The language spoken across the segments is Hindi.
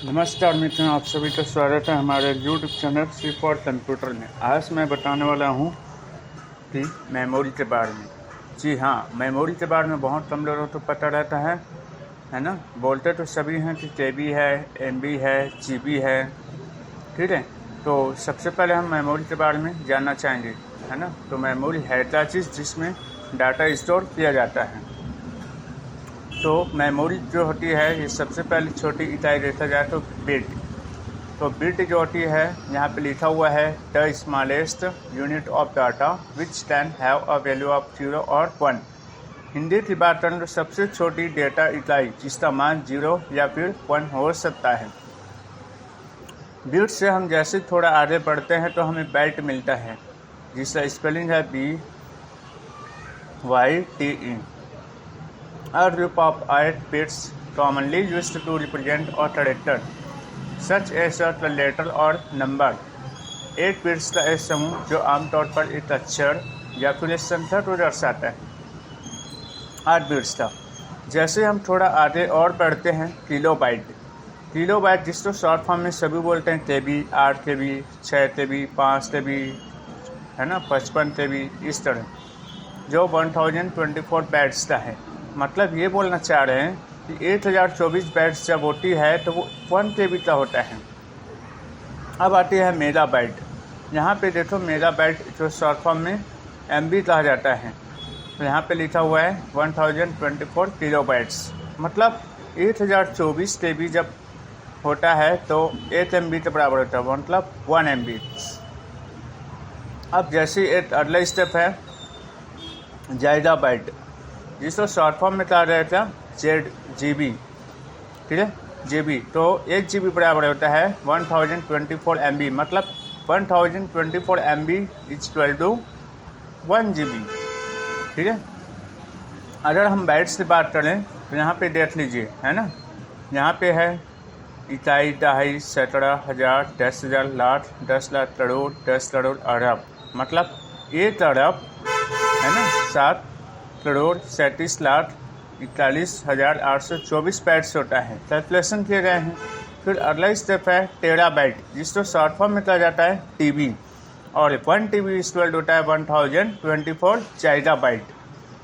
नमस्कार मित्रों, आप सभी का स्वागत है हमारे YouTube channel C for computer में। आज मैं बताने वाला हूं कि मेमोरी के बारे में। जी हाँ, मेमोरी के बारे में बहुत कम लोगों को पता रहता है ना। बोलते तो सभी हैं कि केबी है, एमबी है, जीबी है, ठीक है। तो सबसे पहले हम मेमोरी के बारे में जानना चाहेंगे, है ना। तो मेमोरी है क्या चीज़ जिसमें डाटा स्टोर किया जाता है। तो मेमोरी जो होती है, ये सबसे पहले छोटी इकाई देखा जाए तो बिट। तो बिट जो होती है, यहाँ पे लिखा हुआ है the smallest unit of data which can have a value of 0 और 1। हिंदी की बात करें तो सबसे छोटी डेटा इकाई जिसका मान 0 या फिर 1 हो सकता है। बिट से हम जैसे थोड़ा आगे बढ़ते हैं तो हमें बाइट मिलता है, जिसका स्पेलिंग है BYTE। A group of 8 bits commonly used to represent a character, such as a letter or number। 8 bits का एक समूह जो आमतौर पर एक अक्षर या फिर एक संख्या को दर्शाता है। 8 बिट्स का। जैसे हम थोड़ा आगे और बढ़ते हैं, किलोबाइट। किलोबाइट जिसको शॉर्ट फॉर्म में सभी बोलते हैं KB, 8 KB, 6 KB, 5 KB, है ना, 55 KB, इस तरह, जो 1024 बाइट्स का है। मतलब ये बोलना चाह रहे हैं कि 1024 बाइट्स जब होती है तो वो 1 KB का होता है। अब आती है मेगाबाइट। यहाँ पे देखो, मेगाबाइट जो शॉर्ट फॉर्म में MB कहा जाता है। तो यहाँ पे लिखा हुआ है 1024 किलोबाइट्स। मतलब 1024 KB जब होता है तो 1 MB के बराबर होता है, मतलब 1 MB। अब जैसे एक अगला स्टेप है जाइगाबाइट, जिसको शॉर्ट फॉर्म में कहा जाता है ZGB, ठीक है, GB। तो 1 GB बराबर होता है 1024 MB। मतलब 1024 MB इक्वल टू 1 GB, ठीक है। अगर हम बाइट्स की बात करें तो यहाँ पे देख लीजिए, है ना। यहाँ पे है इकाई, दहाई, सैकड़ा, हज़ार, 10,000, लाख, 10 लाख, करोड़, 10 करोड़, अरब। मतलब 1 अरब, है ना, 7 करोड़ 37 लाख 41,824 बाइट्स होता है। कैलकुलेशन किए गए हैं। फिर अगला स्टेप है टेराबाइट, जिसको शॉर्ट फॉर्म में कहा जाता है TB। और 1 TB इक्वल होता है 1024 जाइगाबाइट,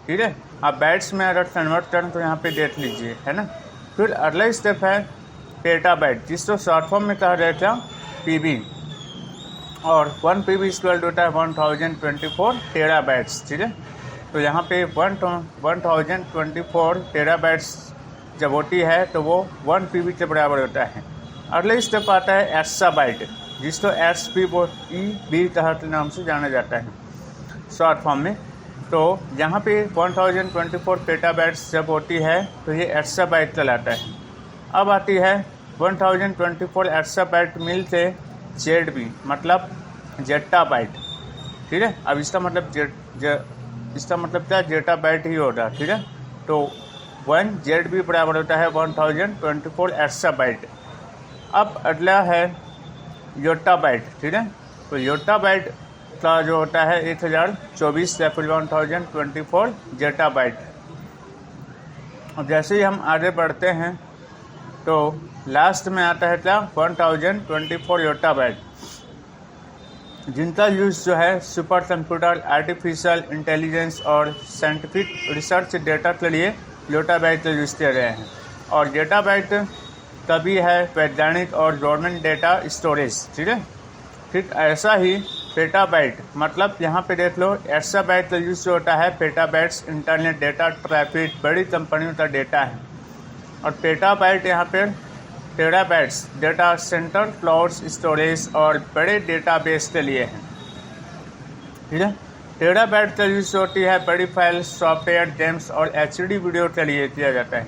ठीक है। आप बाइट्स में अगर कन्वर्ट करें तो यहाँ पे देख लीजिए, है ना। फिर अगला स्टेप है पेटाबाइट, जिसको शॉर्ट फॉर्म में कहा जाता है PB। और 1 PB इक्वल होता है 1024 टेराबाइट्स, ठीक है। तो यहाँ पे 1024 टेराबाइट्स जब होती है तो वो 1 PB के बराबर होता है। अगला स्टेप आता है एक्साबाइट, जिसको XBB के नाम से जाना जाता है शॉर्ट फॉर्म में। तो यहाँ पे 1024 पेटाबाइट्स जब होती है तो ये एक्साबाइट कहलाता है। अब आती है 1024 एक्साबाइट मिलते ZB, मतलब जेटाबाइट, ठीक है। अब इसका मतलब क्या, जेटाबाइट ही होता है, ठीक है। तो 1 ZB बराबर होता है 1024 एक्साबाइट। अब अगला है योटाबाइट, ठीक है। तो योटाबाइट का जो होता है 1024 या फिर 1024 जेटाबाइट। अब जैसे ही हम आगे बढ़ते हैं तो लास्ट में आता है क्या, 1024 योटाबाइट, जिनका यूज़ जो है सुपर कंप्यूटर, आर्टिफिशियल इंटेलिजेंस और साइंटिफिक रिसर्च डेटा के लिए योटाबाइट का यूज़ किया गया है। और डेटाबाइट का भी है वैज्ञानिक और गवर्नमेंट डेटा स्टोरेज, ठीक है। ठीक ऐसा ही पेटाबाइट, मतलब यहाँ पे देख लो, एक्साबाइट का यूज़ जो होता है पेटाबाइट्स इंटरनेट डेटा ट्रैफिक, बड़ी कंपनियों का डेटा है। और पेटाबाइट यहाँ पर terabytes data centre, cloud storage और बड़े डेटाबेस के लिए है, ठीक है। टेराबाइट का यूज होती है बड़ी फाइल, सॉफ्टवेयर, गेम्स और HD वीडियो के लिए किया जाता है।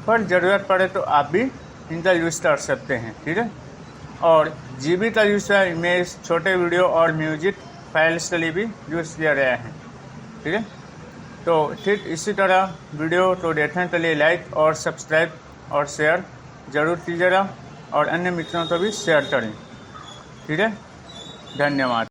पर ज़रूरत पड़े तो आप भी इनका यूज़ कर सकते हैं, ठीक है। और GB का यूज़ है इमेज, छोटे वीडियो और म्यूजिक फाइल्स के लिए भी यूज़ किया गया है, ठीक है। तो ठीक इसी तरह वीडियो को देखने के लिए लाइक और सब्सक्राइब और शेयर ज़रूर कीजिएगा, और अन्य मित्रों को भी शेयर करें, ठीक है। धन्यवाद।